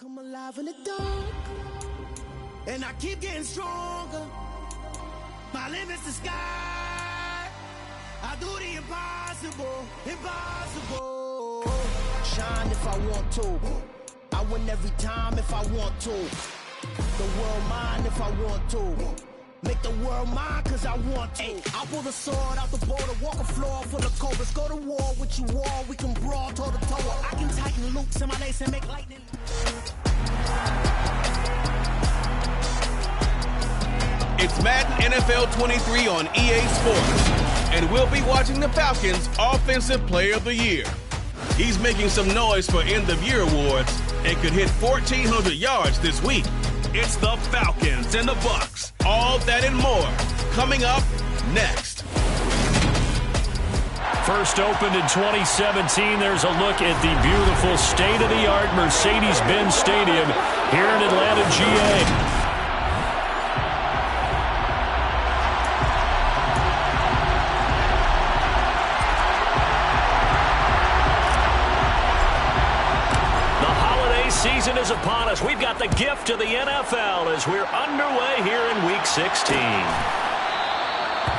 Come alive in the dark, and I keep getting stronger. My limit's the sky. I do the impossible, impossible. Shine if I want to. I win every time if I want to. The world mine if I want to. Make the world mine cause I want to. I'll pull the sword out the border, walk a floor full of cobras. Go to war with you all, we can brawl toe to toe. I can tighten loops in my lace and make lightning. It's Madden NFL 23 on EA Sports, and we'll be watching the Falcons' Offensive Player of the Year. He's making some noise for end-of-year awards and could hit 1,400 yards this week. It's the Falcons and the Bucs. All that and more coming up next. First opened in 2017, there's a look at the beautiful state-of-the-art Mercedes-Benz Stadium here in Atlanta, GA. Season is upon us. We've got the gift of the NFL as we're underway here in Week 16.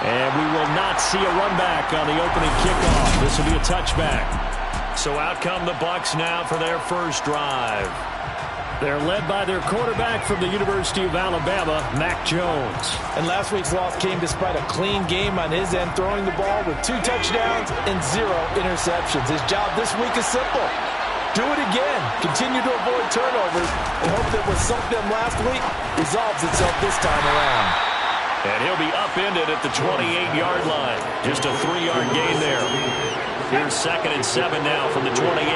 And we will not see a run back on the opening kickoff. This will be a touchback. So out come the Bucs now for their first drive. They're led by their quarterback from the University of Alabama, Mac Jones. And last week's loss came despite a clean game on his end, throwing the ball with 2 touchdowns and 0 interceptions. His job this week is simple. Do it again. Continue to avoid turnovers and hope that what sunk them last week resolves itself this time around. And he'll be upended at the 28-yard line. Just a 3-yard gain there. Here's 2nd and 7 now from the 28.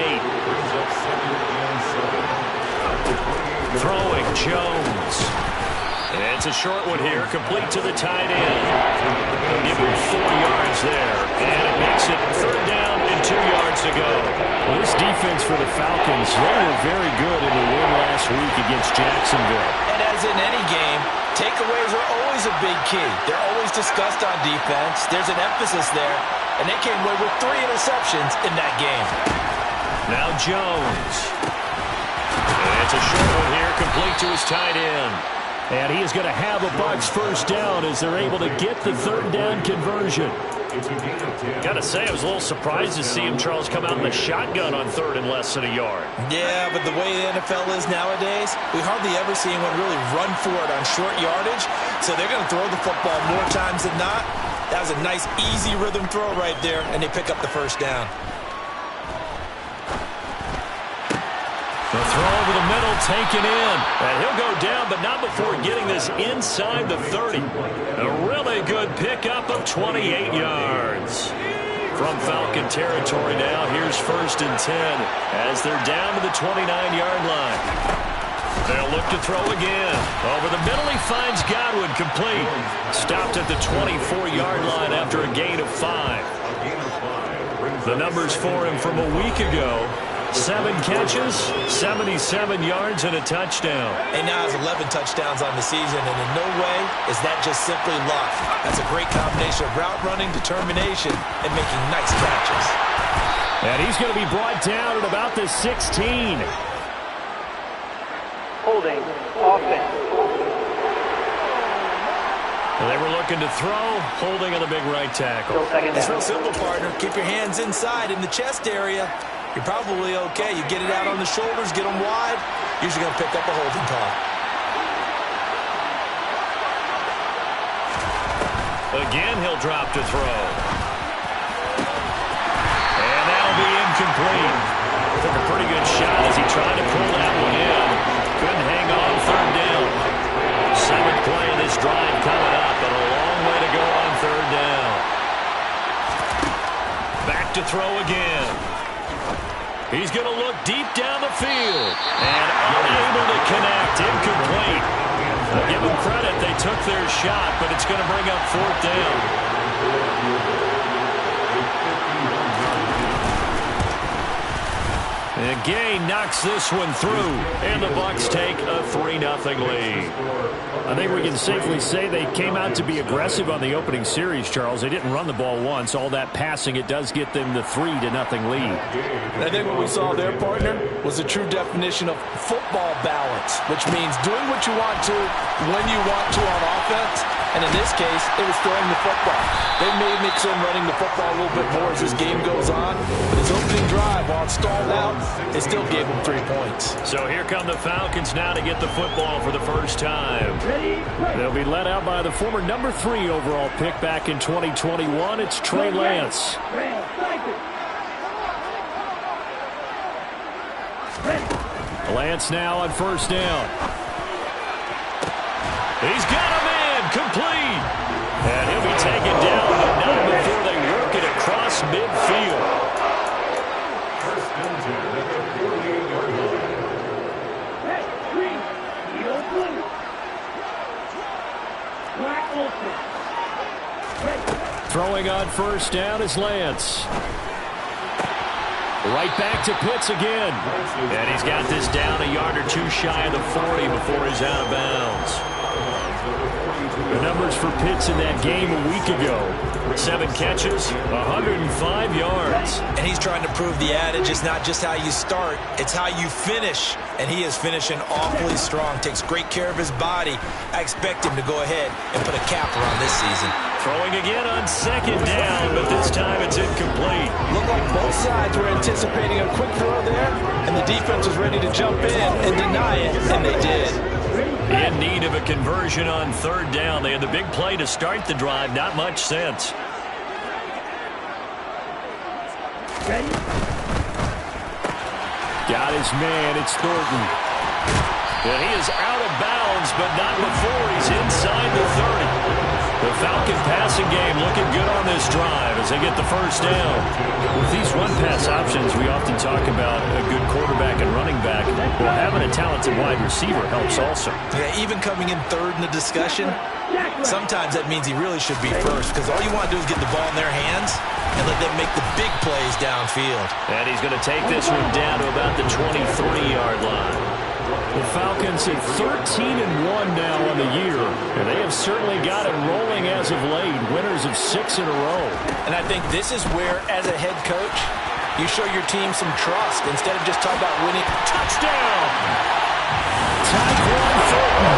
Throwing Jones. And it's a short one here, complete to the tight end. They'll give him 4 yards there. And it makes it 3rd down and 2 yards to go. Well, this defense for the Falcons, they were very good in the win last week against Jacksonville. And as in any game, takeaways are always a big key. They're always discussed on defense. There's an emphasis there. And they came away with 3 interceptions in that game. Now Jones. And it's a short one here, complete to his tight end. And he is going to have a Bucs first down as they're able to get the 3rd down conversion. Got to say, I was a little surprised to see him, Charles, come out in the shotgun on 3rd and less than a yard. Yeah, but the way the NFL is nowadays, we hardly ever see anyone really run for it on short yardage. So they're going to throw the football more times than not. That was a nice, easy rhythm throw right there, and they pick up the first down. The throw over the middle, taken in. And he'll go down, but not before getting this inside the 30. A really good pickup of 28 yards. From Falcon territory now, here's 1st and 10 as they're down to the 29-yard line. They'll look to throw again. Over the middle, he finds Godwin complete. Stopped at the 24-yard line after a gain of 5. The numbers for him from a week ago. 7 catches, 77 yards, and a touchdown. And now has 11 touchdowns on the season, and in no way is that just simply luck. That's a great combination of route running, determination, and making nice catches. And he's going to be brought down at about the 16. Holding, offense. They were looking to throw, holding on the big right tackle. It's real simple, partner. Keep your hands inside in the chest area. You're probably okay. You get it out on the shoulders, get them wide, usually going to pick up a holding call. Again, he'll drop to throw. And that'll be incomplete. Took a pretty good shot as he tried to pull that one in. Couldn't hang on 3rd down. 7th play of this drive coming up, and a long way to go on 3rd down. Back to throw again. He's going to look deep down the field and unable to connect. Incomplete. I'll give them credit. They took their shot, but it's going to bring up 4th down. And Gay knocks this one through, and the Bucs take a 3-0 lead. I think we can safely say they came out to be aggressive on the opening series, Charles. They didn't run the ball once. All that passing, it does get them the 3-0 lead. I think what we saw there, partner, was a true definition of football balance, which means doing what you want to, when you want to on offense. And in this case, it was throwing the football. They may mix in running the football a little bit more as this game goes on. But his opening drive, while it stalled out, it still gave him 3 points. So here come the Falcons now to get the football for the first time. They'll be led out by the former number 3 overall pick back in 2021. It's Trey Lance. Lance now on first down. He's got him in, complete. And he'll be taken down, but not before they work it across midfield. Throwing on first down is Lance. Right back to Pitts again. And he's got this down a yard or 2 shy of the 40 before he's out of bounds. The numbers for Pitts in that game a week ago. 7 catches, 105 yards. And he's trying to prove the adage, it's not just how you start, it's how you finish. And he is finishing awfully strong, takes great care of his body. I expect him to go ahead and put a capper on this season. Throwing again on second down, but this time it's incomplete. Looked like both sides were anticipating a quick throw there, and the defense was ready to jump in and deny it, and they did. In need of a conversion on third down. They had the big play to start the drive. Not much sense. Got his man. It's Thornton. And he is out of bounds, but not before he's inside the 30. The Falcon passing game looking good on this drive as they get the first down. With these run-pass options, we often talk about a good quarterback and running back. Well, having a talented wide receiver helps also. Yeah, even coming in third in the discussion, sometimes that means he really should be first because all you want to do is get the ball in their hands and let them make the big plays downfield. And he's going to take this one down to about the 23-yard line. The Falcons at 13-1 now on the year, and they have certainly got it rolling as of late, winners of 6 in a row. And I think this is where, as a head coach, you show your team some trust instead of just talking about winning. Touchdown! Tyquan Thornton,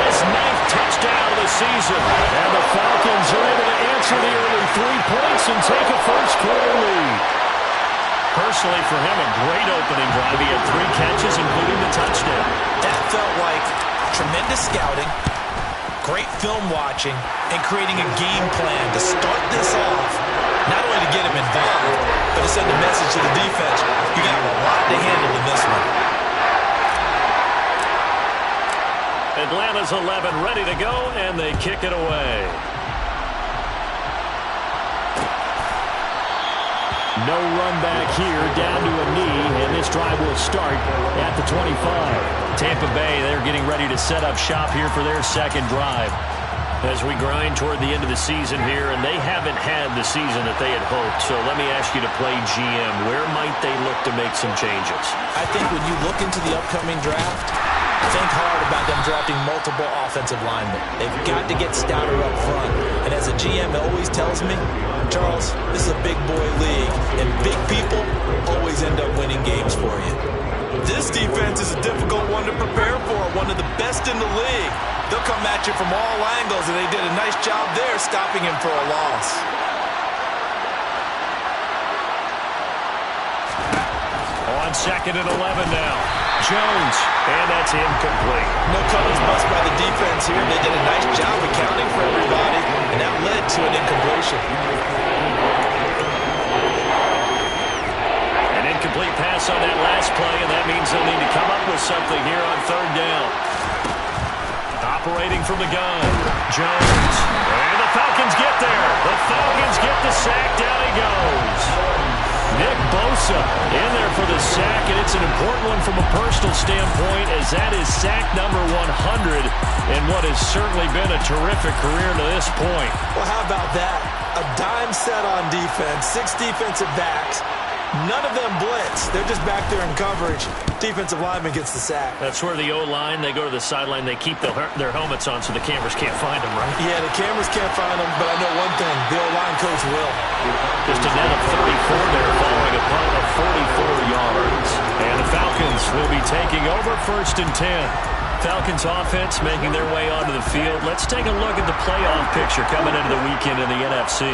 his 9th touchdown of the season, and the Falcons are able to answer the early 3 points and take a first-quarter lead. Personally, for him, a great opening drive. He had 3 catches, including the touchdown. That felt like tremendous scouting, great film watching, and creating a game plan to start this off, not only to get him involved, but to send a message to the defense. You got a lot to handle in this one. Atlanta's 11 ready to go, and they kick it away. No run back here, down to a knee, and this drive will start at the 25. Tampa Bay, they're getting ready to set up shop here for their second drive as we grind toward the end of the season here, and they haven't had the season that they had hoped. So let me ask you to play GM. Where might they look to make some changes? I think when you look into the upcoming draft, think hard about them drafting multiple offensive linemen. They've got to get stouter up front. And as a GM always tells me, Charles, this is a big boy league, and big people always end up winning games for you. This defense is a difficult one to prepare for, one of the best in the league. They'll come at you from all angles, and they did a nice job there stopping him for a loss. On second and 11 now. Jones, and that's incomplete. No coverage bust by the defense here. They did a nice job accounting for everybody, and that led to an incompletion. An incomplete pass on that last play, and that means they'll need to come up with something here on third down. Operating from the gun, Jones. And the Falcons get there. The Falcons get the sack. Down he goes. Nick Bosa in there for the sack, and it's an important one from a personal standpoint as that is sack number 100 in what has certainly been a terrific career to this point. Well, how about that? A dime set on defense, 6 defensive backs, None of them blitz. They're just back there in coverage. Defensive lineman gets the sack. That's where the O-line, they go to the sideline, they keep their helmets on so the cameras can't find them, right? Yeah, the cameras can't find them, but I know one thing. The O-line coach will. Just a net of 34 there following a punt of 44 yards. And the Falcons will be taking over 1st and 10. Falcons offense making their way onto the field. Let's take a look at the playoff picture coming into the weekend in the NFC.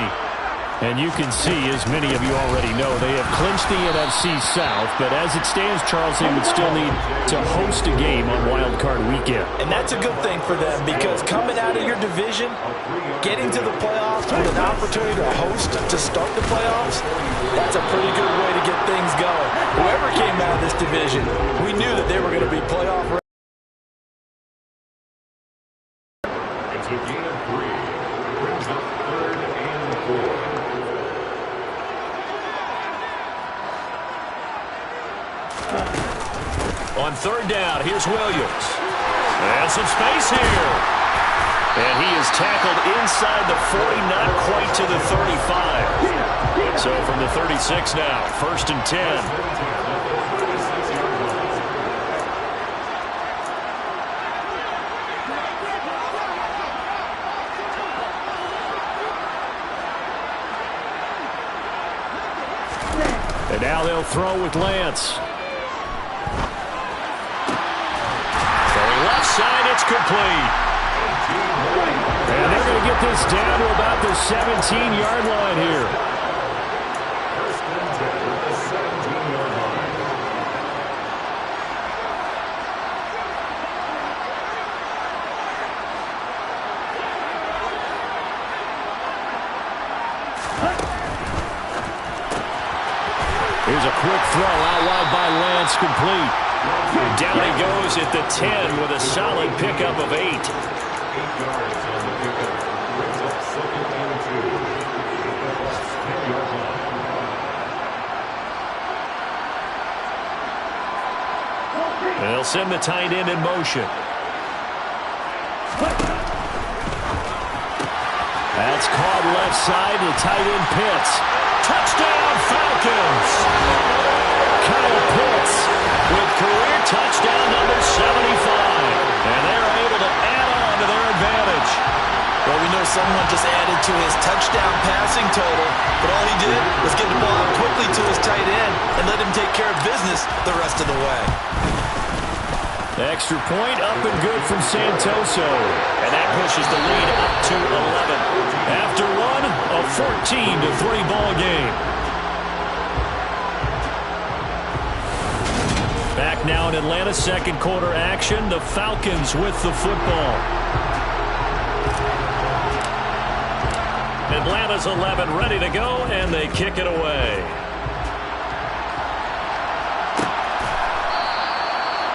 And you can see, as many of you already know, they have clinched the NFC South. But as it stands, Charles, they would still need to host a game on Wild Card Weekend. And that's a good thing for them because coming out of your division, getting to the playoffs with an opportunity to host to start the playoffs, that's a pretty good way to get things going. Whoever came out of this division, we knew that they were going to be playoff ready. It's a game of 3. Brings up 3rd and 4. On 3rd down, here's Williams. And some space here. And he is tackled inside the 40, not quite to the 35. So from the 36 now, 1st and 10. And now they'll throw with Lance. Left side, it's complete. And they're going to get this down to about the 17-yard line here. Here's a quick throw out wide by Lance, complete. Down he goes at the 10 with a solid pickup of 8. 8 yards on the pickup. Brings up 2nd and 2. Plus 10-yard line. They'll send the tight end in motion. That's caught left side. The tight end Pitts. Touchdown Falcons! Kyle Pitts with career touchdown number 75. And they're able to add on to their advantage. Well, we know someone just added to his touchdown passing total, but all he did was get the ball out quickly to his tight end and let him take care of business the rest of the way. Extra point up and good from Santoso. And that pushes the lead up to 11. After one, a 14-3 ball game. Back now in Atlanta, second quarter action. The Falcons with the football. Atlanta's 11 ready to go, and they kick it away.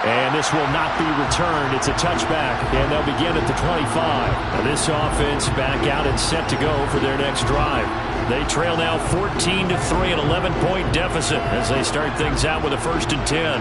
And this will not be returned. It's a touchback, and they'll begin at the 25. Now this offense back out and set to go for their next drive. They trail now 14-3, an 11-point deficit as they start things out with a 1st and 10.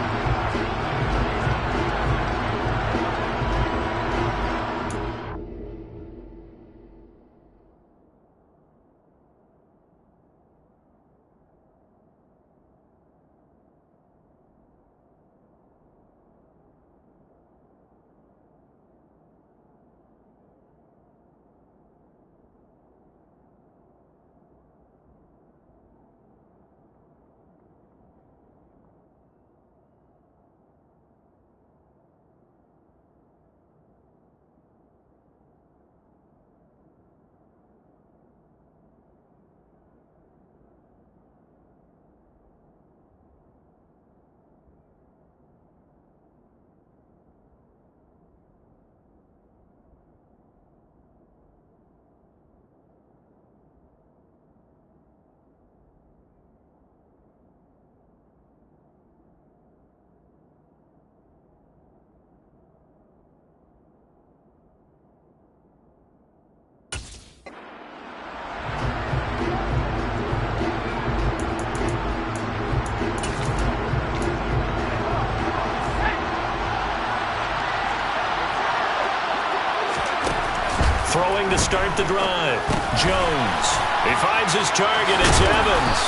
Throwing to start the drive. Jones. He finds his target. It's Evans.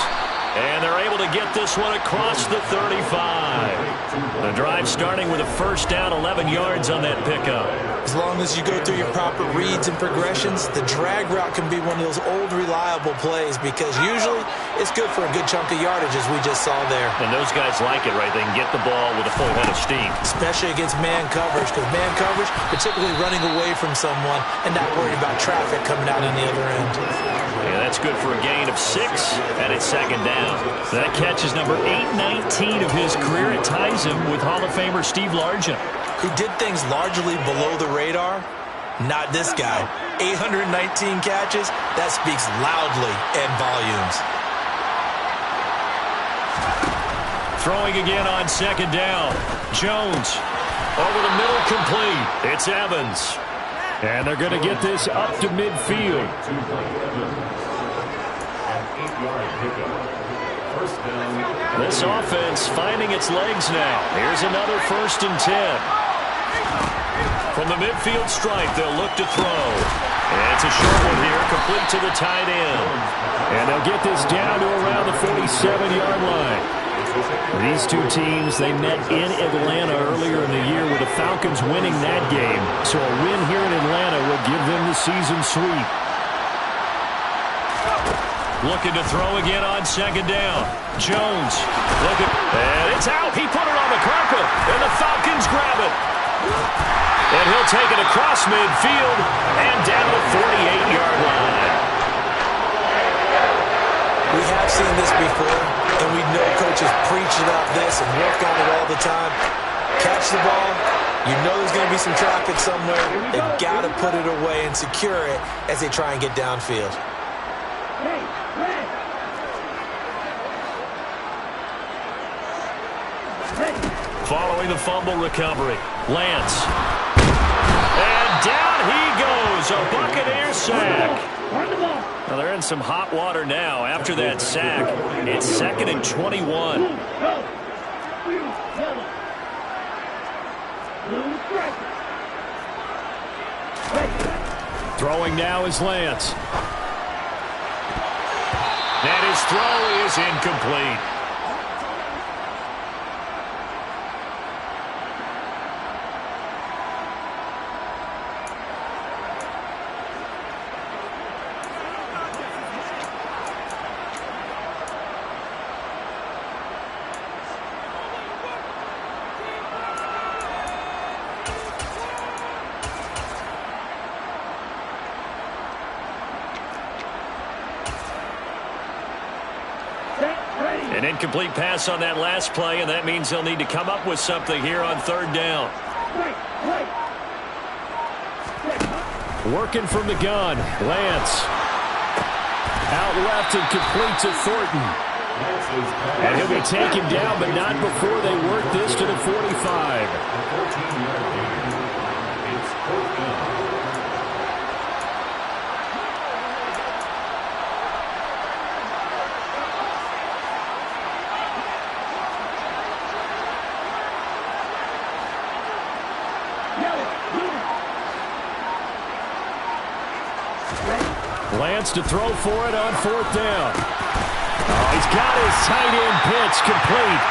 And they're able to get this one across the 35. The drive starting with a first down, 11 yards on that pickup. As long as you go through your proper reads and progressions, the drag route can be one of those old reliable plays because usually it's good for a good chunk of yardage, as we just saw there. And those guys like it, right? They can get the ball with a full head of steam. Especially against man coverage, because man coverage, particularly running away from someone and not worried about traffic coming out on the other end. Yeah, that's good for a gain of 6, and it's second down. That catch is number 819 of his career. It ties him with Hall of Famer Steve Largent, who did things largely below the radar. Not this guy. 819 catches, that speaks loudly in volumes. Throwing again on second down. Jones over the middle, complete. It's Evans. And they're going to get this up to midfield. This offense finding its legs now. Here's another 1st and 10. From the midfield stripe, they'll look to throw. And it's a short one here, complete to the tight end. And they'll get this down to around the 47-yard line. These two teams, they met in Atlanta earlier in the year with the Falcons winning that game. So a win here in Atlanta will give them the season sweep. Looking to throw again on second down. Jones. And it's out. He put it on the carpet. And the Falcons grab it. And he'll take it across midfield and down the 48-yard line. We have seen this before, and we know coaches preach about this and work on it all the time. Catch the ball. You know there's going to be some traffic somewhere. They've got to put it away and secure it as they try and get downfield. Following the fumble recovery, Lance. And down he goes, a Buccaneer sack. Well, they're in some hot water now after that sack. It's 2nd and 21. Throwing now is Lance. And his throw is incomplete. An incomplete pass on that last play, and that means they'll need to come up with something here on 3rd down. Working from the gun, Lance. Out left and complete to Thornton. And he'll be taken down, but not before they work this to the 45. Lance to throw for it on 4th down. Oh, he's got his tight end pitch complete.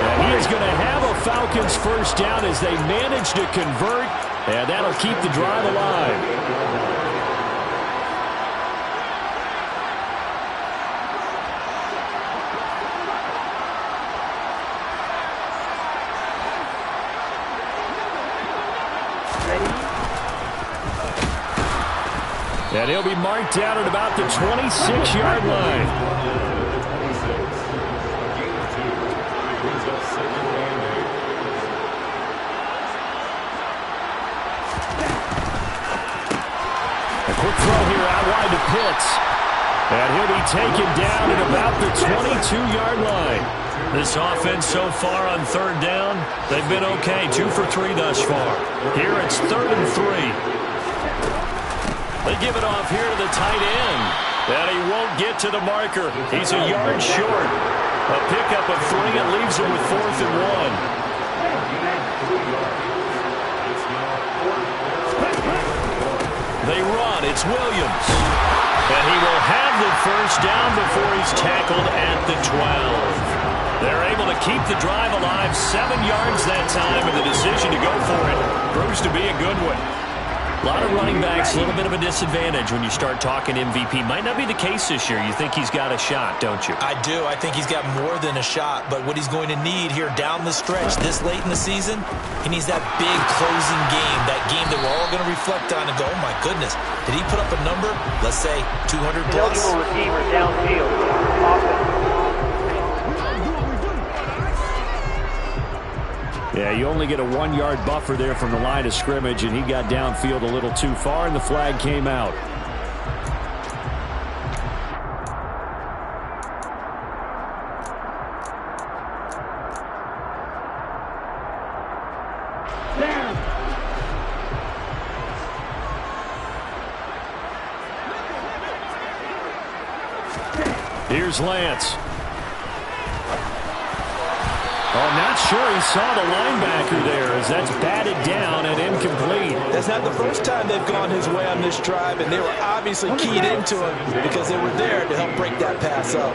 And he is going to have a Falcons 1st down as they manage to convert, and that'll keep the drive alive. And he'll be marked down at about the 26-yard line. A quick throw here out wide to Pitts. And he'll be taken down at about the 22-yard line. This offense so far on 3rd down, they've been okay. 2 for 3 thus far. Here it's 3rd and 3. They give it off here to the tight end. And he won't get to the marker. He's a yard short. A pickup of 3 and leaves him with 4th and 1. They run. It's Williams. And he will have the first down before he's tackled at the 12. They're able to keep the drive alive, 7 yards that time, and the decision to go for it proves to be a good one. A lot of running backs, a little bit of a disadvantage when you start talking MVP. Might not be the case this year. You think he's got a shot, don't you? I do. I think he's got more than a shot. But what he's going to need here down the stretch this late in the season, he needs that big closing game, that game that we're all going to reflect on and go, oh, my goodness, did he put up a number, let's say, 200 plus? Eligible receiver downfield. Offense. Yeah, you only get a 1-yard buffer there from the line of scrimmage, and he got downfield a little too far, and the flag came out. Here's Lance. Oh, not sure he saw the linebacker there as that's batted down and incomplete. That's not the first time they've gone his way on this drive, and they were obviously keyed into him because they were there to help break that pass up.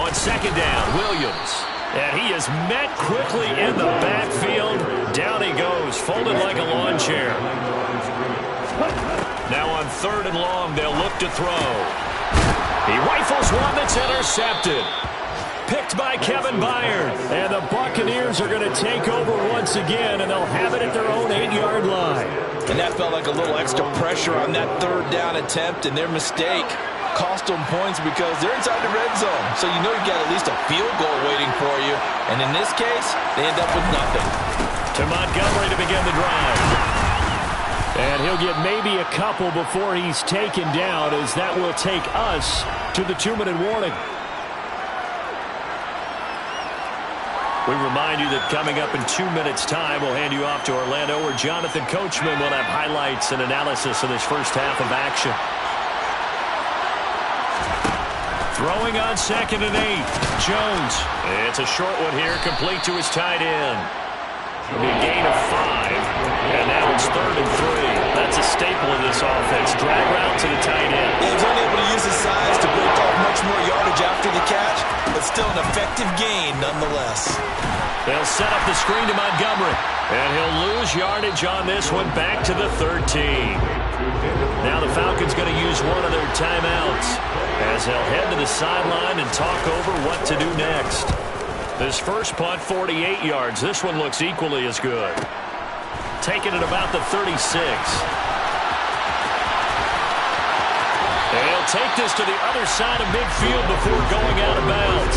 On second down, Williams. And he is met quickly in the backfield. Down he goes, folded like a lawn chair. Now on 3rd and long, they'll look to throw. He rifles one that's intercepted. Picked by Kevin Byard. And the Buccaneers are going to take over once again, and they'll have it at their own 8-yard line. And that felt like a little extra pressure on that 3rd down attempt, and their mistake cost them points because they're inside the red zone. So you know you got at least a field goal waiting for you. And in this case, they end up with nothing. To Montgomery to begin the drive. And he'll get maybe a couple before he's taken down, as that will take us to the 2-minute warning. We remind you that coming up in 2 minutes' time, we'll hand you off to Orlando, where Jonathan Coachman will have highlights and analysis of this first half of action. Throwing on 2nd and 8. Jones. It's a short one here, complete to his tight end. It'll be a gain of 5. And now it's 3rd and 3. That's a staple of this offense. Drag route to the tight end. Yeah, he's only able to use his size to break off much more yardage after the catch, but still an effective gain nonetheless. They'll set up the screen to Montgomery. And he'll lose yardage on this one, back to the 13. Now the Falcons going to use one of their timeouts as they'll head to the sideline and talk over what to do next. This first punt, 48 yards. This one looks equally as good. Taking it about the 36. And he'll take this to the other side of midfield before going out of bounds.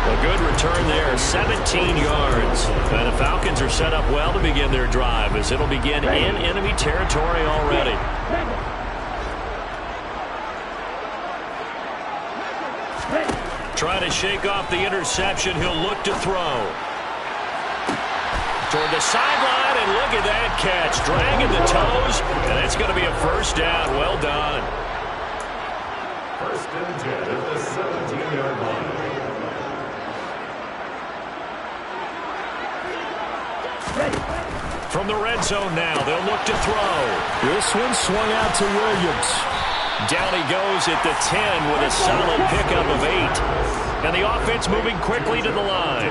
A good return there, 17 yards. And the Falcons are set up well to begin their drive, as it'll begin in enemy territory already. Trying to shake off the interception, he'll look to throw. Toward the sideline, and look at that catch. Dragging the toes, and it's going to be a first down. Well done. 1st and 10 at the 17-yard line. From the red zone now, they'll look to throw. This one swung out to Williams. Down he goes at the 10 with a solid pickup of 8. And the offense moving quickly to the line.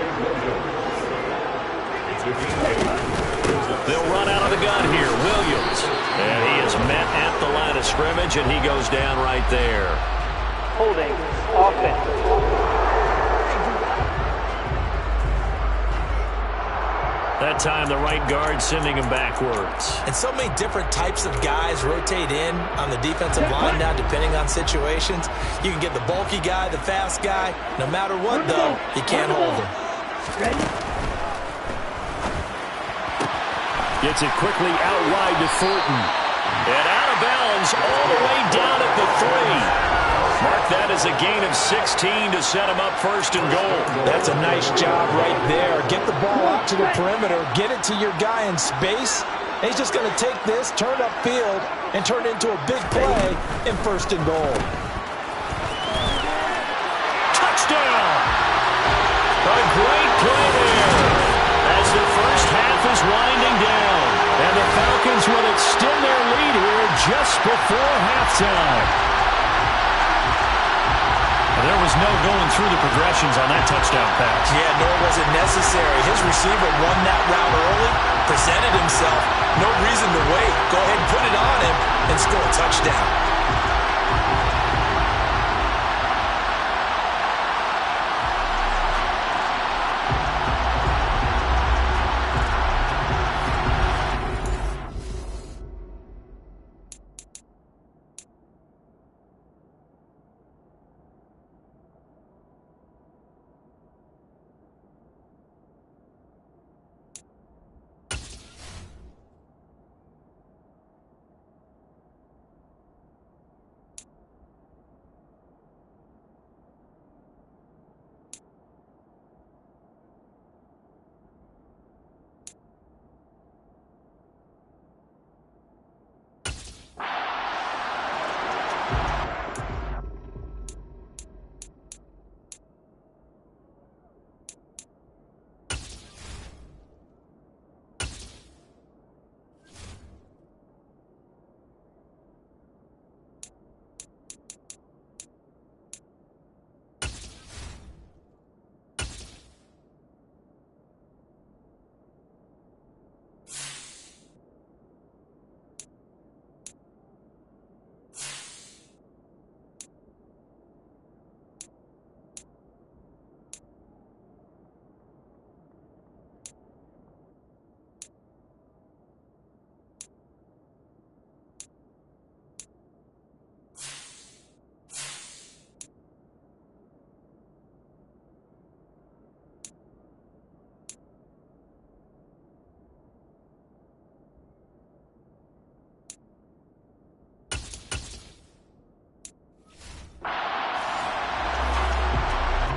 They'll run out of the gun here. Williams. And he is met at the line of scrimmage, and he goes down right there. Holding. Offense. That time, the right guard sending him backwards. And so many different types of guys rotate in on the defensive line now, depending on situations. You can get the bulky guy, the fast guy. No matter what, though, you can't hold him. Gets it quickly out wide to Thornton. And out of bounds all the way down at the 3. Mark that as a gain of 16 to set him up 1st and goal. That's a nice job right there. Get the ball out to the perimeter. Get it to your guy in space. And he's just going to take this, turn upfield, and turn it into a big play in 1st and goal. Touchdown! A great play there as the first half is winding down. And the Falcons will extend their lead here just before halftime. There was no going through the progressions on that touchdown pass. Yeah, nor was it necessary. His receiver won that route early, presented himself. No reason to wait. Go ahead and put it on him and score a touchdown.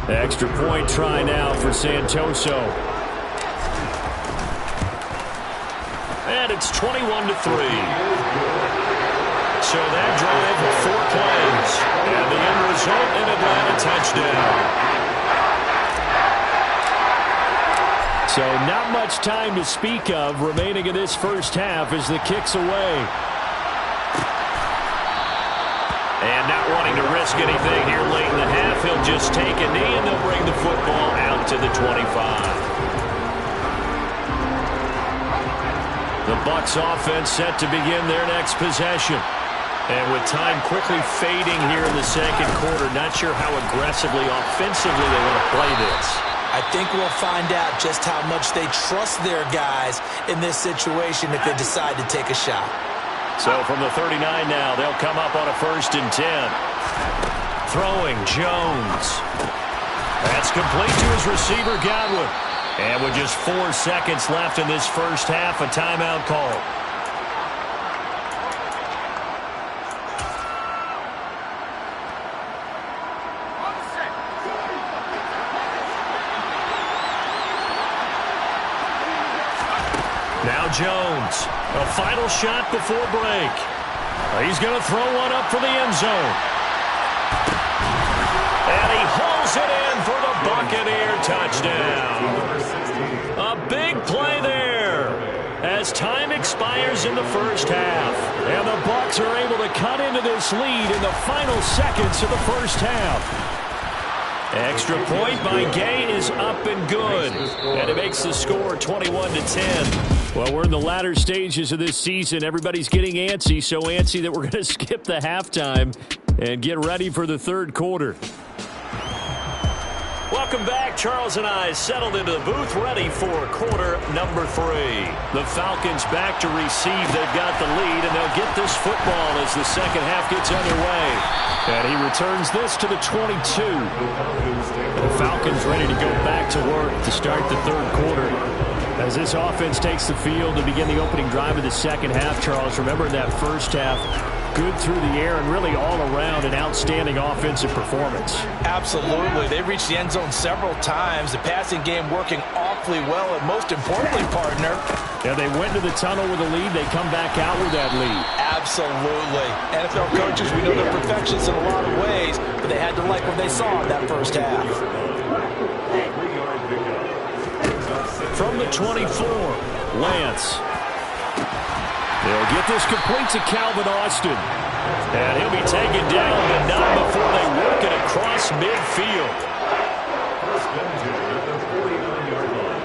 Extra point try now for Santoso. And it's 21-3. So that drive, 4 plays. And the end result, an Atlanta touchdown. So not much time to speak of remaining in this first half as the kick's away. And not wanting to risk anything here late in the half, he'll just take a knee and they'll bring the football out to the 25. The Bucs offense set to begin their next possession. And with time quickly fading here in the second quarter, not sure how aggressively, offensively they want to play this. I think we'll find out just how much they trust their guys in this situation if they decide to take a shot. So from the 39 now, they'll come up on a 1st and 10. Throwing Jones. That's complete to his receiver, Godwin. And with just 4 seconds left in this first half, a timeout call. Now Jones, a final shot before break. He's going to throw one up for the end zone. And he hauls it in for the Buccaneer touchdown. A big play there as time expires in the first half. And the Bucs are able to cut into this lead in the final seconds of the first half. Extra point by Gay is up and good. And it makes the score 21-10. Well, we're in the latter stages of this season. Everybody's getting antsy, so antsy that we're going to skip the halftime and get ready for the third quarter. Welcome back. Charles and I settled into the booth ready for quarter number 3. The Falcons back to receive. They've got the lead, and they'll get this football as the second half gets underway. And he returns this to the 22. The Falcons ready to go back to work to start the third quarter. As this offense takes the field to begin the opening drive of the second half, Charles, remember in that first half, good through the air and really all around an outstanding offensive performance. Absolutely. They reached the end zone several times. The passing game working awfully well, and most importantly, partner. Yeah, they went to the tunnel with a lead. They come back out with that lead. Absolutely. NFL coaches, we know they're perfectionists in a lot of ways, but they had to like what they saw in that first half. From the 24, Lance. They'll get this complete to Calvin Austin. And he'll be taken down, but not before they work it across midfield. First down at the 49-yard line.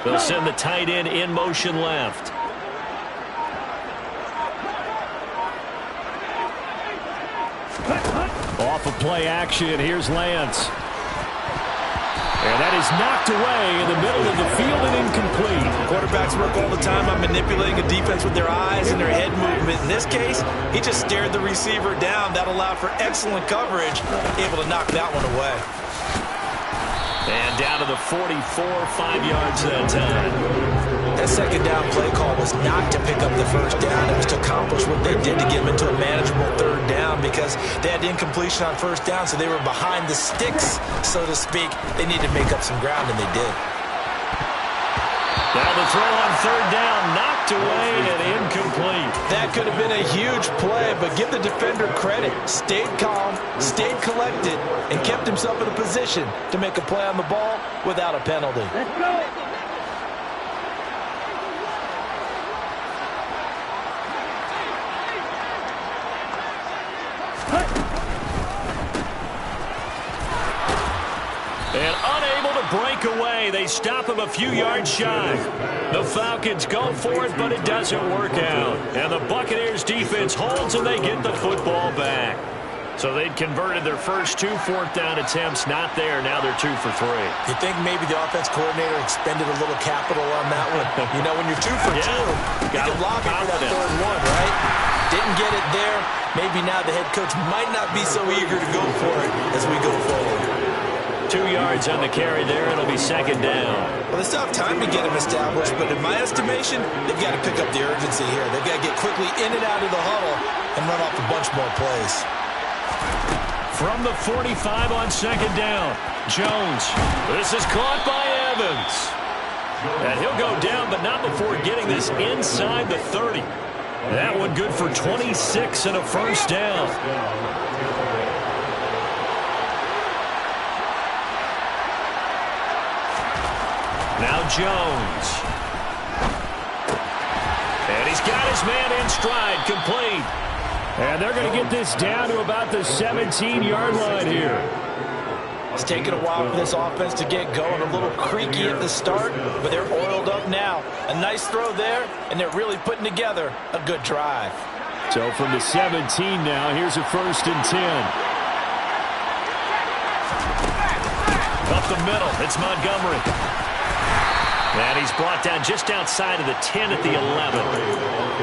They'll send the tight end in motion left. Off of play action, here's Lance. And that is knocked away in the middle of the field and incomplete. Quarterbacks work all the time on manipulating a defense with their eyes and their head movement. In this case, he just stared the receiver down. That allowed for excellent coverage, able to knock that one away. And down to the 44, 5 yards that time. That second down play call was not to pick up the first down. It was to accomplish what they did to get them into a manageable third down because they had incompletion on first down, so they were behind the sticks, so to speak. They needed to make up some ground, and they did. Now the throw on third down, knocked away and incomplete. That could have been a huge play, but give the defender credit. Stayed calm, stayed collected, and kept himself in a position to make a play on the ball without a penalty. Let's go. And unable to break away, they stop him a few yards shy. The Falcons go for it, but it doesn't work out. And the Buccaneers defense holds, and they get the football back. So they'd converted their first 2 fourth-down attempts, not there. Now they're 2 for 3. You think maybe the offense coordinator expended a little capital on that one? You know, when you're 2 for 2, you can lob it for that third one, right? Didn't get it there. Maybe now the head coach might not be so eager to go for it as we go forward. 2 yards on the carry there. It'll be second down. Well, they still have time to get him established, but in my estimation, they've got to pick up the urgency here. They've got to get quickly in and out of the huddle and run off a bunch more plays. From the 45 on second down, Jones. This is caught by Evans. And he'll go down, but not before getting this inside the 30. That one good for 26 and a first down. Now Jones. And he's got his man in stride, complete. And they're going to get this down to about the 17-yard line here. It's taken a while for this offense to get going. A little creaky at the start, but they're oiled up now. A nice throw there, and they're really putting together a good drive. So from the 17 now, here's a 1st and 10. Up the middle, it's Montgomery. And he's brought down just outside of the 10 at the 11.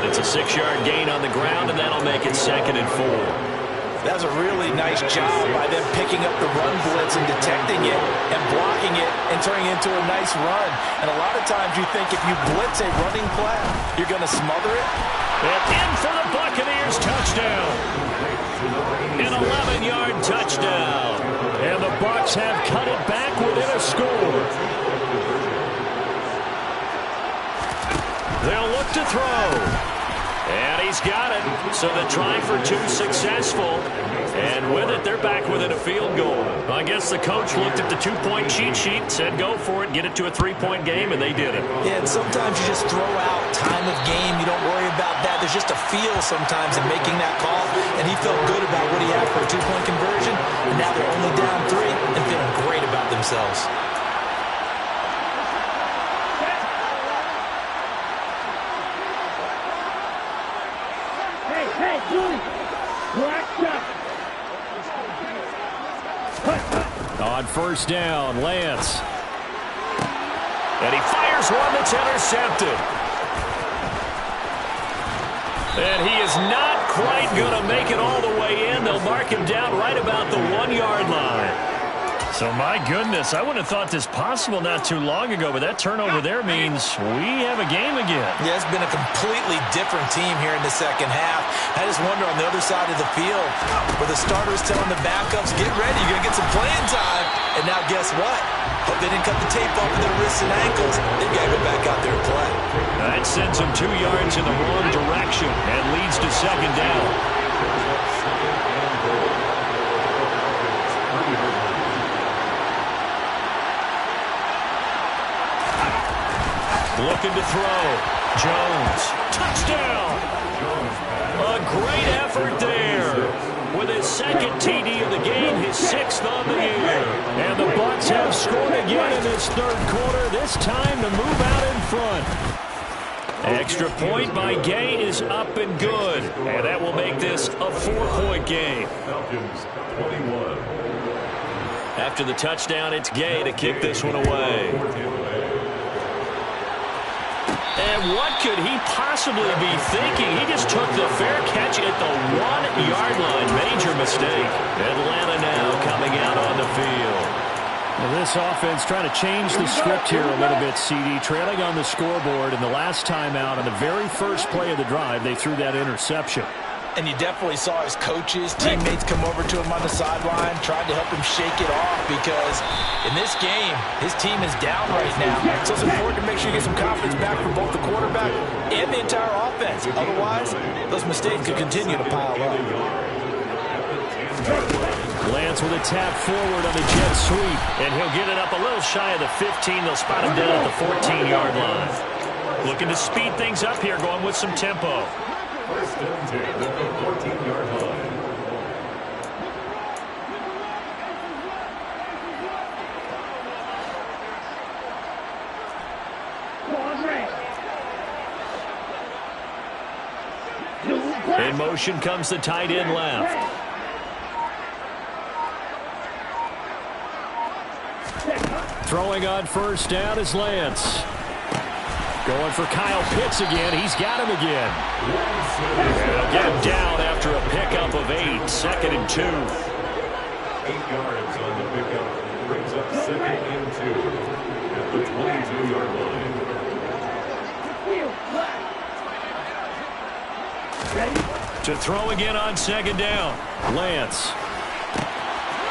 It's a 6-yard gain on the ground, and that'll make it 2nd and 4. That was a really nice job by them picking up the run blitz and detecting it and blocking it and turning it into a nice run. And a lot of times you think if you blitz a running play, you're going to smother it. And in for the Buccaneers, touchdown. An 11-yard touchdown. And the Bucs have cut it back within a score. They'll look to throw. And he's got it. So the try for 2 successful. And with it, they're back within a field goal. I guess the coach looked at the 2-point cheat sheet, said go for it, get it to a 3-point game, and they did it. Yeah, and sometimes you just throw out time of game. You don't worry about that. There's just a feel sometimes in making that call. And he felt good about what he had for a 2-point conversion. And now they're only down 3 and feeling great about themselves. On first down, Lance. And he fires one that's intercepted. And he is not quite going to make it all the way in. They'll mark him down right about the 1-yard line. So, my goodness, I wouldn't have thought this possible not too long ago, but that turnover there means we have a game again. Yeah, it's been a completely different team here in the second half. I just wonder on the other side of the field where the starters telling the backups, get ready, you're going to get some playing time. And now guess what? Hope they didn't cut the tape off of their wrists and ankles. They've got to go back out there and play. That sends them 2 yards in the wrong direction and leads to second down. Looking to throw. Jones. Touchdown. A great effort there. With his second TD of the game, his 6th on the year. And the Bucs have scored again in this third quarter, this time to move out in front. Extra point by Gay is up and good. And that will make this a 4-point game. Falcons 21. After the touchdown, it's Gay to kick this one away. And what could he possibly be thinking? He just took the fair catch at the 1-yard line. Major mistake. Atlanta now coming out on the field. Well, this offense trying to change the script here a little bit, CD. Trailing on the scoreboard, and the last time out on the very first play of the drive, they threw that interception. And you definitely saw his coaches, teammates come over to him on the sideline, tried to help him shake it off because in this game, his team is down right now. So it's important to make sure you get some confidence back from both the quarterback and the entire offense. Otherwise, those mistakes could continue to pile up. Lance with a tap forward on the jet sweep, and he'll get it up a little shy of the 15. They'll spot him down at the 14-yard line. Looking to speed things up here, going with some tempo. First and 10 at the 14-yard line. In motion comes the tight end left. Throwing on first down is Lance. Going for Kyle Pitts again. He's got him again. They'll get him down after a pickup of 8. 2nd and 2. 8 yards on the pickup. Brings up 2nd and 2 at the 22-yard line. To throw again on 2nd down. Lance.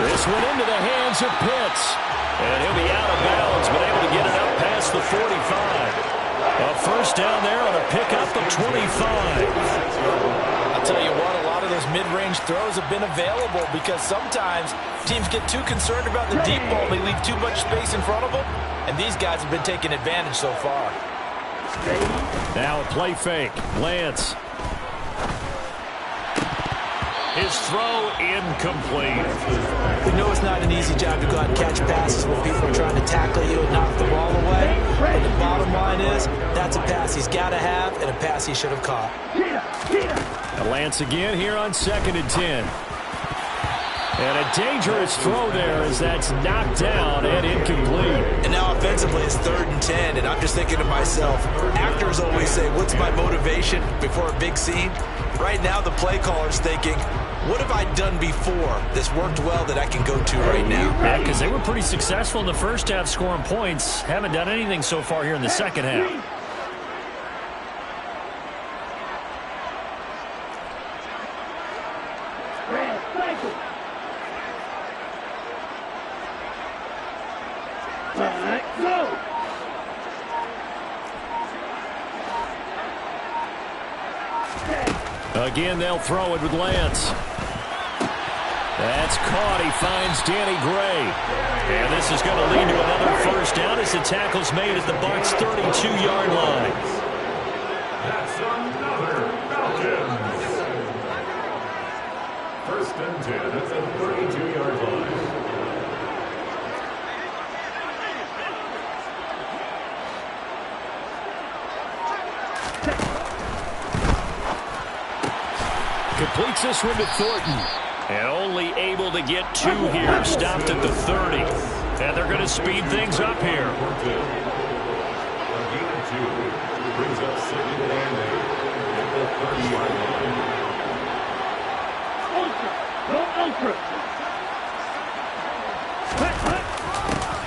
This went into the hands of Pitts. And he'll be out of bounds, but able to get it up past the 45. A first down there on a pickup of 25. I'll tell you what, a lot of those mid-range throws have been available because sometimes teams get too concerned about the deep ball. They leave too much space in front of them, and these guys have been taking advantage so far. Now a play fake. Lance. His throw incomplete. We know it's not an easy job to go out and catch passes when people are trying to tackle you and knock the ball away. But the bottom line is, that's a pass he's got to have and a pass he should have caught. And Lance again here on 2nd and 10. And a dangerous throw there as that's knocked down and incomplete. And now offensively it's 3rd and 10, and I'm just thinking to myself, actors always say, what's my motivation before a big scene? Right now the play caller's thinking, what have I done before that's worked well that I can go to right now? Yeah, because they were pretty successful in the first half scoring points. Haven't done anything so far here in the second half. Again, they'll throw it with Lance. That's caught. He finds Danny Gray. And this is going to lead to another first down as the tackle's made at the Bucs' 32-yard line. That's another Falcons. First and 10 at the 32-yard line. Completes this one to Thornton. And only able to get 2 here. Stopped at the 30. And they're going to speed things up here. A gain of 2 brings up 2nd and 8 at the 30-yard line.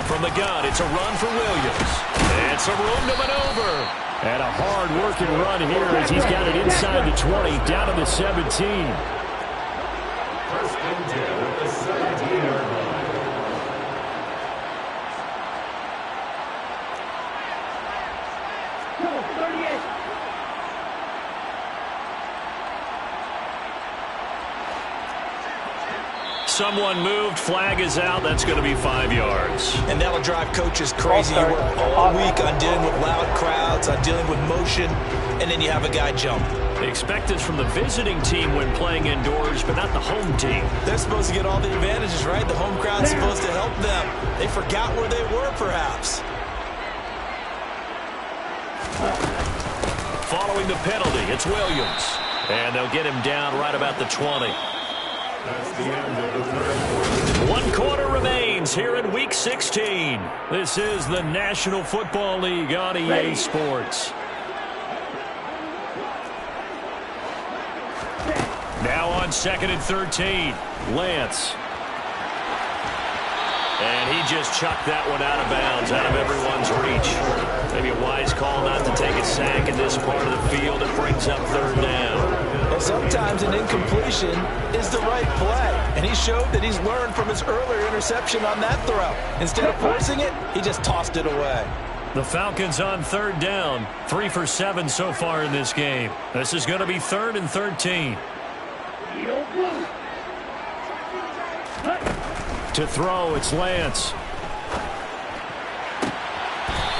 From the gun, it's a run for Williams. And some room to maneuver. And a hard-working run here as he's got it inside the 20, down to the 17. First and 10 at the 17-yard line. someone moved. Flag is out. That's going to be 5 yards. And that'll drive coaches crazy. You work all week on dealing with loud crowds, on dealing with motion, and then you have a guy jump. They expect this from the visiting team when playing indoors, but not the home team. They're supposed to get all the advantages, right? The home crowd's supposed to help them. They forgot where they were, perhaps. Following the penalty, it's Williams. And they'll get him down right about the 20. That's the end of the third. 1 quarter remains here in Week 16. This is the National Football League on EA Sports. Now on 2nd and 13, Lance. And he just chucked that one out of bounds, out of everyone's reach. Maybe a wise call not to take a sack in this part of the field. It brings up 3rd down. Well, sometimes an incompletion is the right play. And he showed that he's learned from his earlier interception on that throw. Instead of forcing it, he just tossed it away. The Falcons on 3rd down. 3 for 7 so far in this game. This is going to be 3rd and 13. To throw, it's Lance.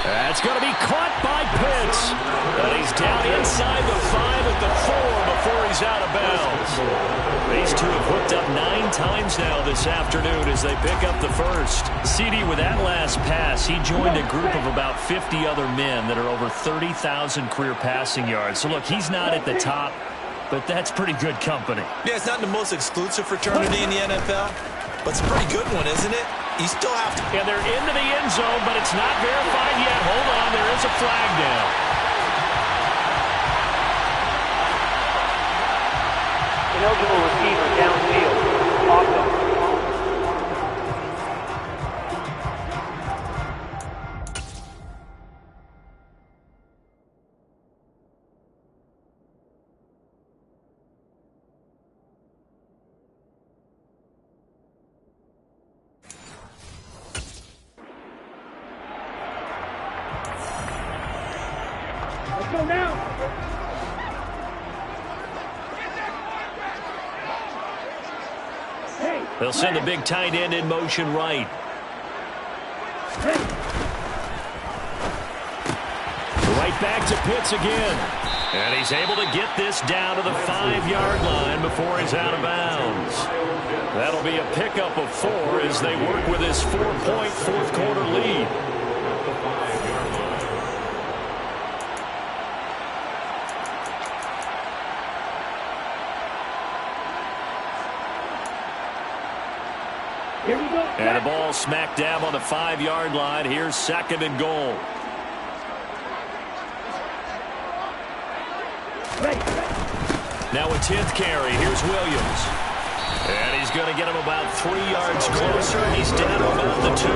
That's going to be caught by Pitts. And he's down inside the 5 at the 4 before he's out of bounds. These two have hooked up 9 times now this afternoon as they pick up the first. CD, with that last pass, he joined a group of about 50 other men that are over 30,000 career passing yards. So, look, he's not at the top, but that's pretty good company. Yeah, it's not the most exclusive fraternity in the NFL, but it's a pretty good one, isn't it? You still have to. And they're into the end zone, but it's not verified yet. Hold on, there is a flag down. Ineligible receiver downfield. Offense. They'll send the big tight end in motion right. Right back to Pitts again. And he's able to get this down to the 5-yard line before he's out of bounds. That'll be a pickup of 4 as they work with his 4-point 4th quarter lead. And the ball smack dab on the 5-yard line. Here's 2nd and goal. Now a 10th carry. Here's Williams. And he's going to get him about 3 yards closer. And he's down to about the 2.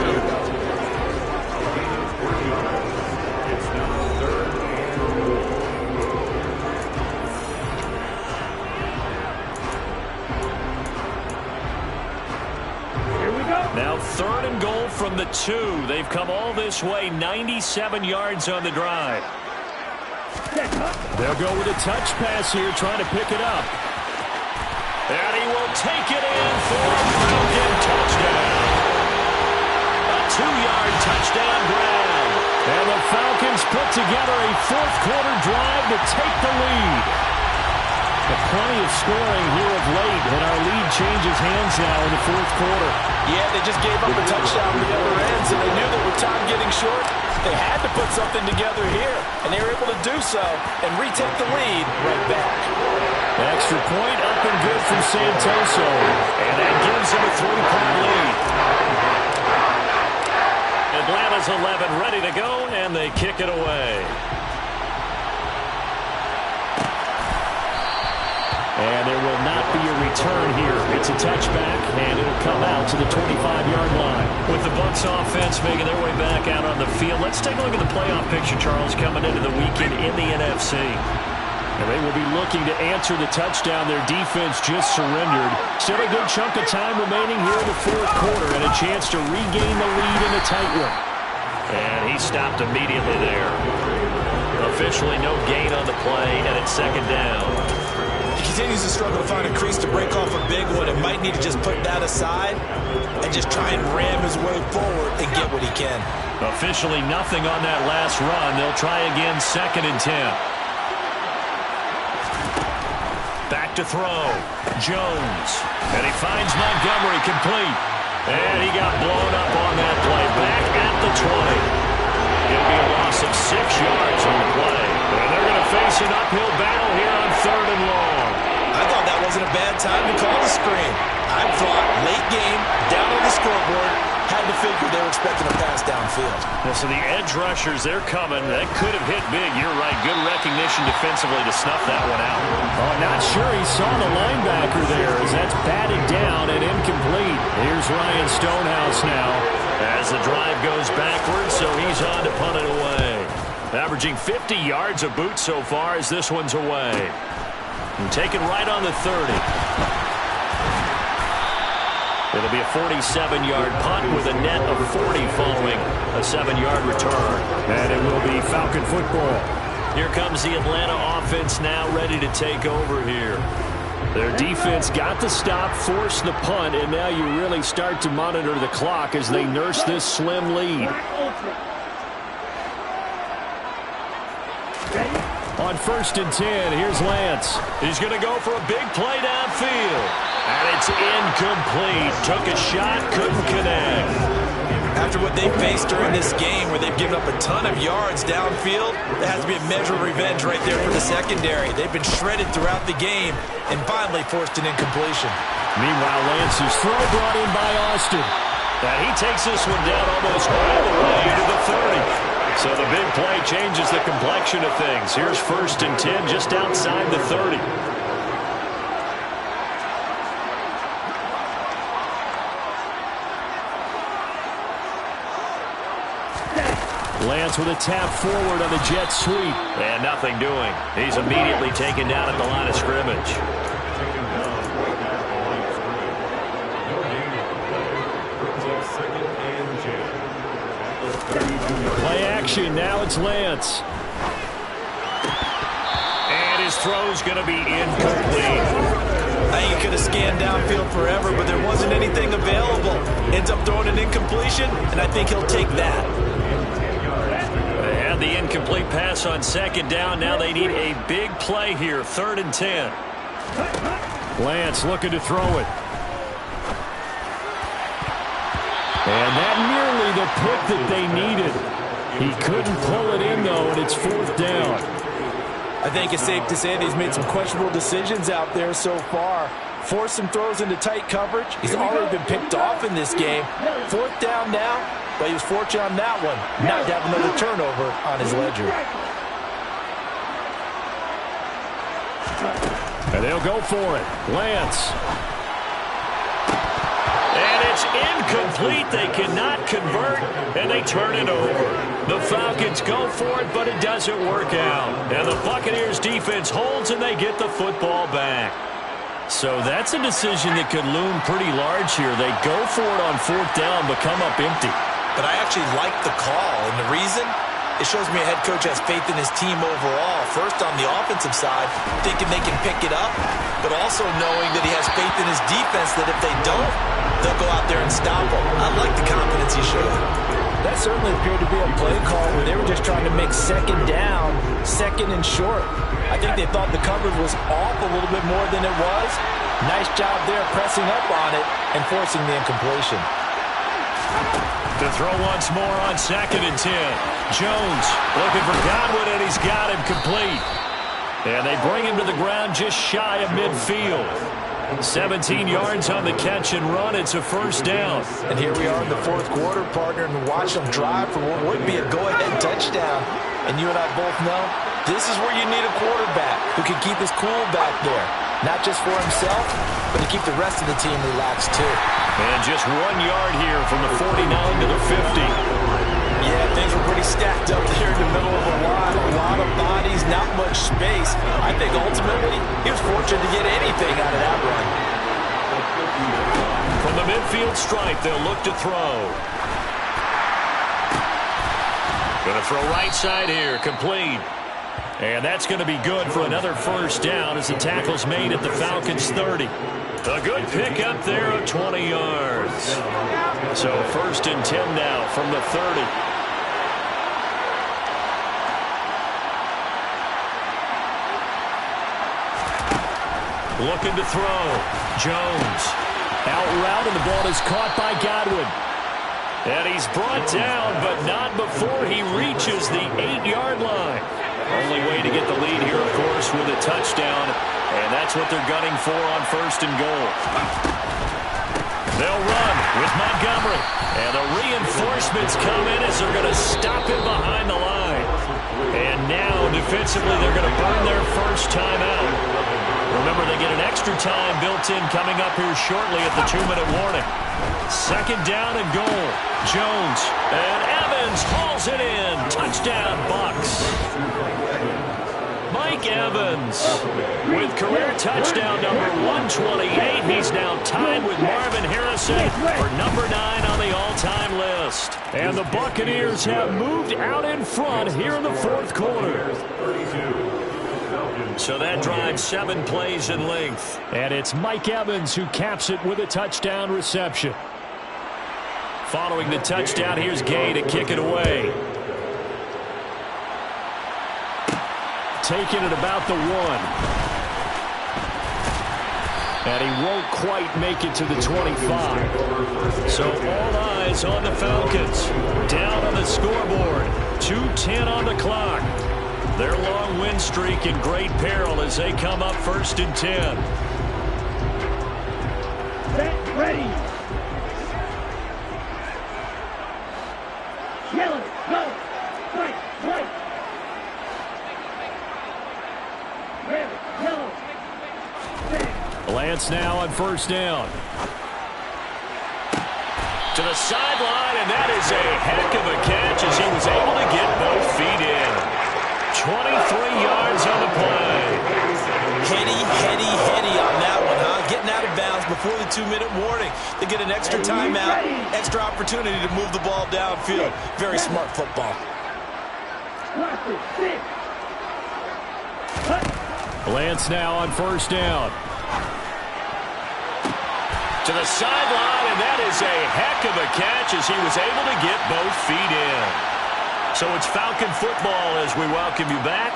It's now 3rd and goal. Now 3rd and goal from the 2. They've come all this way, 97 yards on the drive. They'll go with a touch pass here, trying to pick it up. And he will take it in for a Falcon touchdown. A 2-yard touchdown grab. And the Falcons put together a 4th quarter drive to take the lead. Plenty of scoring here of late, and our lead changes hands now in the 4th quarter. Yeah, they just gave up a touchdown on the other end, so they knew that with time getting short, they had to put something together here, and they were able to do so and retake the lead right back. Extra point up and good from Santoso, and that gives them a 3-point lead. Atlanta's 11 ready to go, and they kick it away. And there will not be a return here. It's a touchback, and it'll come out to the 25-yard line. With the Bucs offense making their way back out on the field, let's take a look at the playoff picture, Charles, coming into the weekend in the NFC. And they will be looking to answer the touchdown their defense just surrendered. Still a good chunk of time remaining here in the 4th quarter, and a chance to regain the lead in a tight one. And he stopped immediately there. Officially no gain on the play, and it's 2nd down. You can continues to struggle to find a crease to break off a big one, and might need to just put that aside and just try and ram his way forward and get what he can. Officially nothing on that last run. They'll try again, 2nd and 10. Back to throw. Jones. And he finds Montgomery complete. And he got blown up on that play. Back at the 20. It'll be a loss of 6 yards on the play. And they're going to face an uphill battle here on 3rd and long. I thought that wasn't a bad time to call the screen. I thought late game, down on the scoreboard, had to figure they were expecting a pass downfield. Yeah, so the edge rushers, they're coming. That could have hit big. You're right. Good recognition defensively to snuff that one out. Oh, not sure he saw the linebacker there as that's batted down and incomplete. Here's Ryan Stonehouse now. As the drive goes backwards, so he's on to punt it away. Averaging 50 yards a boot so far as this one's away. And taken right on the 30. It'll be a 47-yard punt with a net of 40 following a 7-yard return. And it will be Falcon football. Here comes the Atlanta offense now ready to take over here. Their defense got the stop, forced the punt, and now you really start to monitor the clock as they nurse this slim lead. On 1st and 10, here's Lance. He's going to go for a big play downfield. And it's incomplete. Took a shot, couldn't connect. After what they faced during this game where they've given up a ton of yards downfield, there has to be a measure of revenge right there for the secondary. They've been shredded throughout the game and finally forced an incompletion. Meanwhile, Lance's throw brought in by Austin. And he takes this one down almost all the way to the 30. So the big play changes the complexion of things. Here's 1st and 10 just outside the 30. Lance with a tap forward on the jet sweep. And nothing doing. He's immediately taken down at the line of scrimmage. Play action. Now it's Lance. And his throw's going to be incomplete. I think he could have scanned downfield forever, but there wasn't anything available. Ends up throwing an incompletion, and I think he'll take that. They had the incomplete pass on 2nd down. Now they need a big play here, 3rd and 10. Lance looking to throw it. And that nearly the pick that they needed. He couldn't pull it in, though, and it's 4th down. I think it's safe to say that he's made some questionable decisions out there so far. Forced some throws into tight coverage. He's already been picked off in this game. 4th down now, but he was fortunate on that one not to have another turnover on his ledger. And they'll go for it. Lance. And it's incomplete. They cannot convert, and they turn it over. The Falcons go for it, but it doesn't work out. And the Buccaneers defense holds, and they get the football back. So that's a decision that could loom pretty large here. They go for it on 4th down, but come up empty. But I actually like the call, and the reason? It shows me a head coach has faith in his team overall. First on the offensive side, thinking they can pick it up, but also knowing that he has faith in his defense that if they don't, they'll go out there and stop him. I like the confidence he showed. That certainly appeared to be a play call where they were just trying to make 2nd down, 2nd and short. I think they thought the coverage was off a little bit more than it was. Nice job there pressing up on it and forcing the incompletion. To throw once more on 2nd and 10. Jones looking for Godwin, and he's got him complete. And they bring him to the ground just shy of midfield. 17 yards on the catch and run. It's a 1st down. And here we are in the 4th quarter, partner, and watch them drive for what would be a go-ahead touchdown. And you and I both know this is where you need a quarterback who can keep his cool back there. Not just for himself, but to keep the rest of the team relaxed too. And just 1 yard here from the 49 to the 50. Yeah, things were pretty stacked up there in the middle of a lot of bodies, not much space. I think ultimately he was fortunate to get anything out of that run. From the midfield stripe, they'll look to throw. Going to throw right side here, complete. And that's going to be good for another first down as the tackle's made at the Falcons' 30. A good pickup there of 20 yards. So 1st and 10 now from the 30. Looking to throw. Jones. Out route, and the ball is caught by Godwin. And he's brought down, but not before he reaches the 8-yard line. Only way to get the lead here, of course, with a touchdown. And that's what they're gunning for on 1st and goal. They'll run with Montgomery. And the reinforcements come in as they're going to stop him behind the line. And now, defensively, they're going to burn their first time out. Remember, they get an extra time built in coming up here shortly at the 2-minute warning. 2nd down and goal. Jones and Evans hauls it in. Touchdown, Bucs. Mike Evans with career touchdown number 128. He's now tied with Marvin Harrison for number 9 on the all-time list. And the Buccaneers have moved out in front here in the 4th quarter. So that drives 7 plays in length. And it's Mike Evans who caps it with a touchdown reception. Following the touchdown, here's Gay to kick it away. Taking it about the 1. And he won't quite make it to the 25. So all eyes on the Falcons. Down on the scoreboard. 2:10 on the clock. Their long win streak in great peril as they come up 1st and 10. Set, ready. Yellow, go. White, white. Red, yellow. Lance now on 1st down. To the sideline, and that is a heck of a catch as he was able to get both feet in. 23 yards on the play. Heady on that one, huh? Getting out of bounds before the 2-minute warning. They get an extra timeout, extra opportunity to move the ball downfield. Very smart football. Lance now on 1st down. To the sideline, and that is a heck of a catch as he was able to get both feet in. So it's Falcon football as we welcome you back.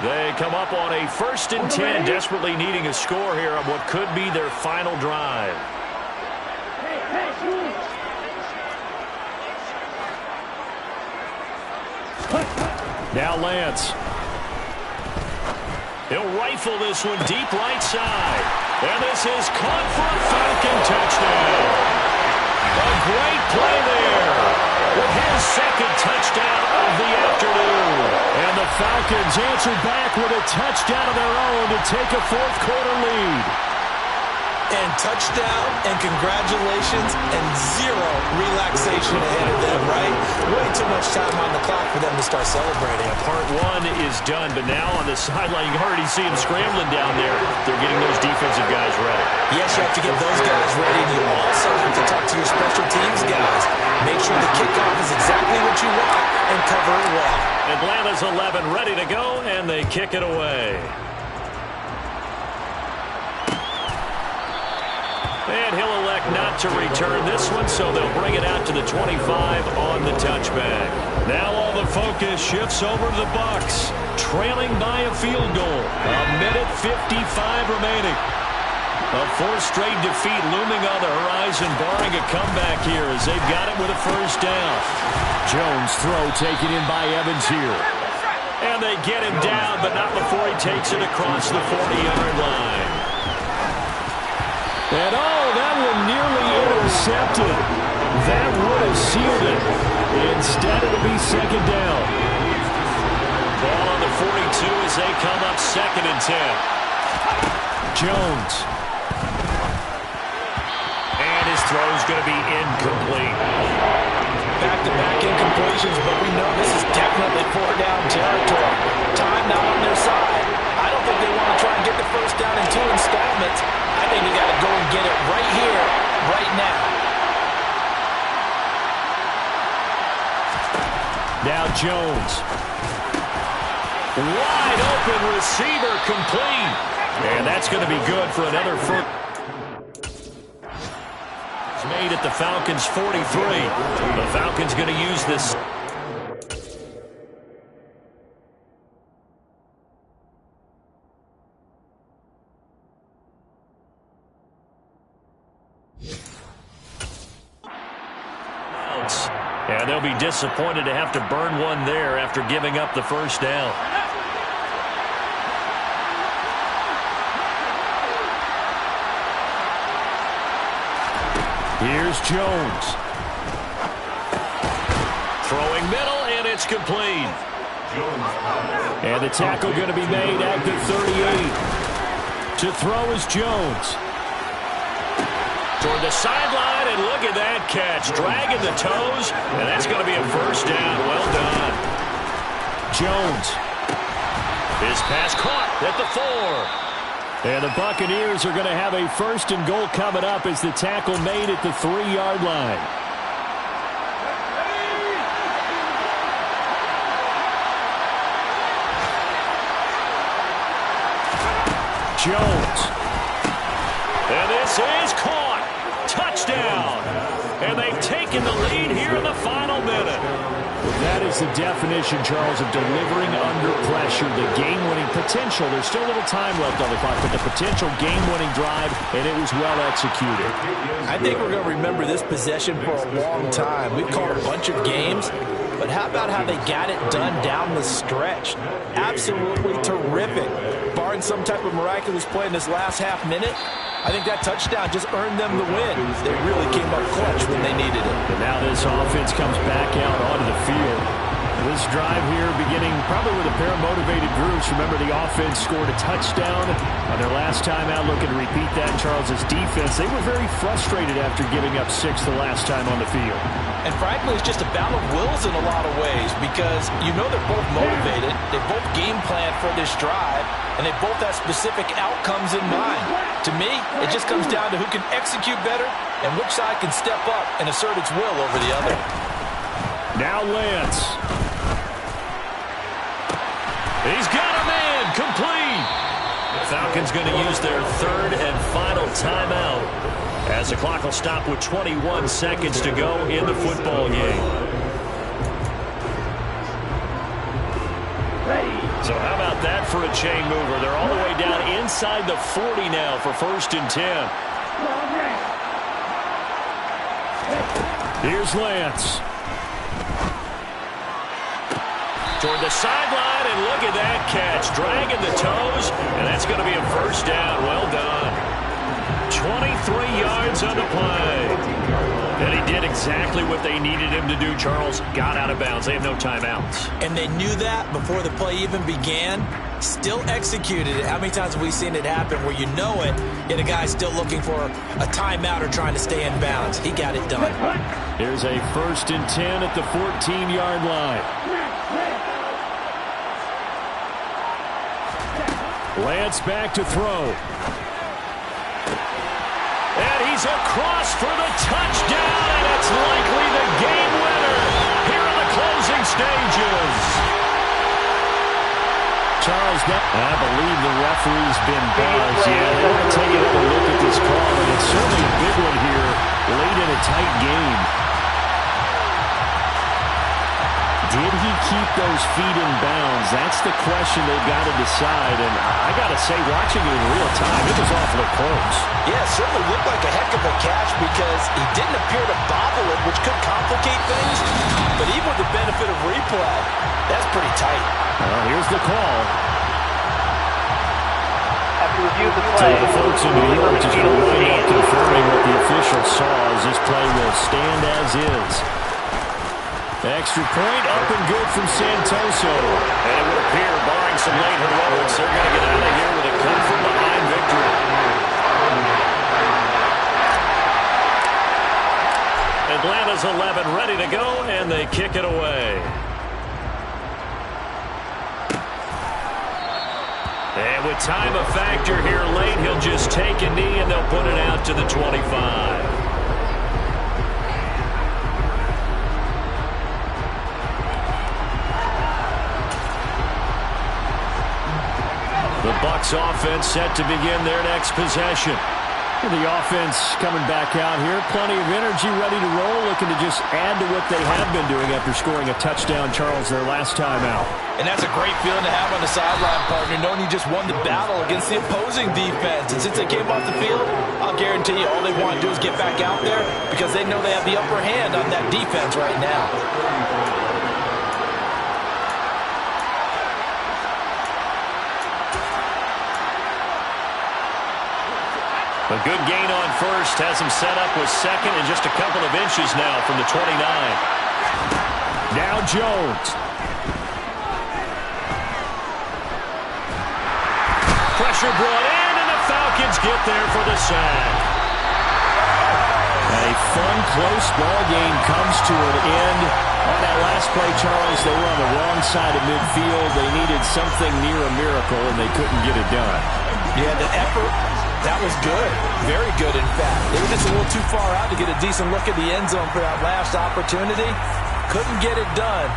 They come up on a 1st and 10, desperately needing a score here on what could be their final drive. Now Lance. He'll rifle this one deep right side. And this is caught for a Falcon touchdown. A great play there with his 2nd touchdown of the afternoon. And the Falcons answer back with a touchdown of their own to take a 4th quarter lead. And touchdown and congratulations and 0 relaxation ahead of them, right? Way too much time on the clock for them to start celebrating. Part 1 is done, but now on the sideline, you can already see them scrambling down there. They're getting those defensive guys ready. Yes, you have to get those guys ready, and you also have to talk to your special teams guys. Make sure the kickoff is exactly what you want and cover it well. Atlanta's 11 ready to go, and they kick it away. And he'll elect not to return this one, so they'll bring it out to the 25 on the touchback. Now all the focus shifts over to the Bucs, trailing by a field goal. 1:55 remaining. A 4th straight defeat looming on the horizon, barring a comeback here as they've got it with a 1st down. Jones throw taken in by Evans here. And they get him down, but not before he takes it across the 40-yard line. And that one nearly intercepted. That would have sealed it. Instead, it'll be 2nd down. Ball on the 42 as they come up 2nd and 10. Jones. And his throw's going to be incomplete. Back-to-back incompletions, but we know this is definitely 4-down territory. Time now on their side. I don't think they want to try and get the 1st down in 2 installments. I think they got to go and get it right here, right now. Now Jones. Wide open receiver complete. And that's going to be good for another first. It's made at the Falcons' 43. The Falcons going to use this. And they'll be disappointed to have to burn one there after giving up the first down. Here's Jones. Throwing middle, and it's complete. And the tackle going to be made at the 38. To throw is Jones. Toward the sideline, and look at that catch. Dragging the toes, and that's going to be a first down. Well done. Jones. His pass caught at the 4. And the Buccaneers are going to have a first and goal coming up as the tackle made at the 3-yard line. Jones. And this is caught. Touchdown. And they've taken the lead here in the final minute. Well, that is the definition, Charles, of delivering under pressure. The game-winning potential. There's still a little time left on the clock, but the potential game-winning drive, and it was well executed. I think we're going to remember this possession for a long time. We've called a bunch of games, but how about how they got it done down the stretch? Absolutely terrific. Barring some type of miraculous play in this last half minute, I think that touchdown just earned them the win. They really came up clutch when they needed it. And now this offense comes back out onto the field. This drive here beginning probably with a pair of motivated groups. Remember, the offense scored a touchdown on their last time out. Looking to repeat that in Charles's defense. They were very frustrated after giving up 6 the last time on the field. And frankly, it's just a battle of wills in a lot of ways because you know they're both motivated. They both game plan for this drive, and they both have specific outcomes in mind. To me, it just comes down to who can execute better and which side can step up and assert its will over the other. Now Lance. He's got him in. Complete. The Falcons going to use their third and final timeout as the clock will stop with 21 seconds to go in the football game. So how about that for a chain mover? They're all the way down inside the 40 now for 1st and 10. Here's Lance. Toward the sideline, and look at that catch. Dragging the toes, and that's going to be a first down. Well done. 23 yards on the play. And he did exactly what they needed him to do, Charles. Got out of bounds. They have no timeouts. And they knew that before the play even began. Still executed it. How many times have we seen it happen where you know it, yet a guy's still looking for a timeout or trying to stay in bounds? He got it done. Here's a 1st and 10 at the 14-yard line. Lance back to throw. And he's across for the touchdown, and it's likely the game winner here in the closing stages. Charles, I believe the referee's been buzzed. Yeah, they want to take another look at this call, and it's certainly a big one here late in a tight game. Did he keep those feet in bounds? That's the question they've got to decide. And I got to say, watching it in real time, it was awfully close. Yeah, it certainly looked like a heck of a catch because he didn't appear to bobble it, which could complicate things. But even with the benefit of replay, that's pretty tight. Well, here's the call. After review of the play, So the folks in New York just going to wind up confirming what the official saw as this play will stand as is. Extra point up and good from Santoso. And it would appear, barring some late heroics, they're going to get out of here with a come-from-behind victory. Atlanta's 11 ready to go, and they kick it away. And with time a factor here late, he'll just take a knee, and they'll put it out to the 25. The Bucs offense set to begin their next possession. The offense coming back out here. Plenty of energy, ready to roll, looking to just add to what they have been doing after scoring a touchdown, Charles, their last time out. And that's a great feeling to have on the sideline, partner, knowing you just won the battle against the opposing defense. And since they came off the field, I'll guarantee you all they want to do is get back out there because they know they have the upper hand on that defense right now. A good gain on first has him set up with second and just a couple of inches now from the 29. Now Jones. Pressure brought in, and the Falcons get there for the sack. A fun, close ball game comes to an end. On that last play, Charles, they were on the wrong side of midfield. They needed something near a miracle, and they couldn't get it done. Yeah, the effort, that was good. Very good, in fact. They were just a little too far out to get a decent look at the end zone for that last opportunity. Couldn't get it done.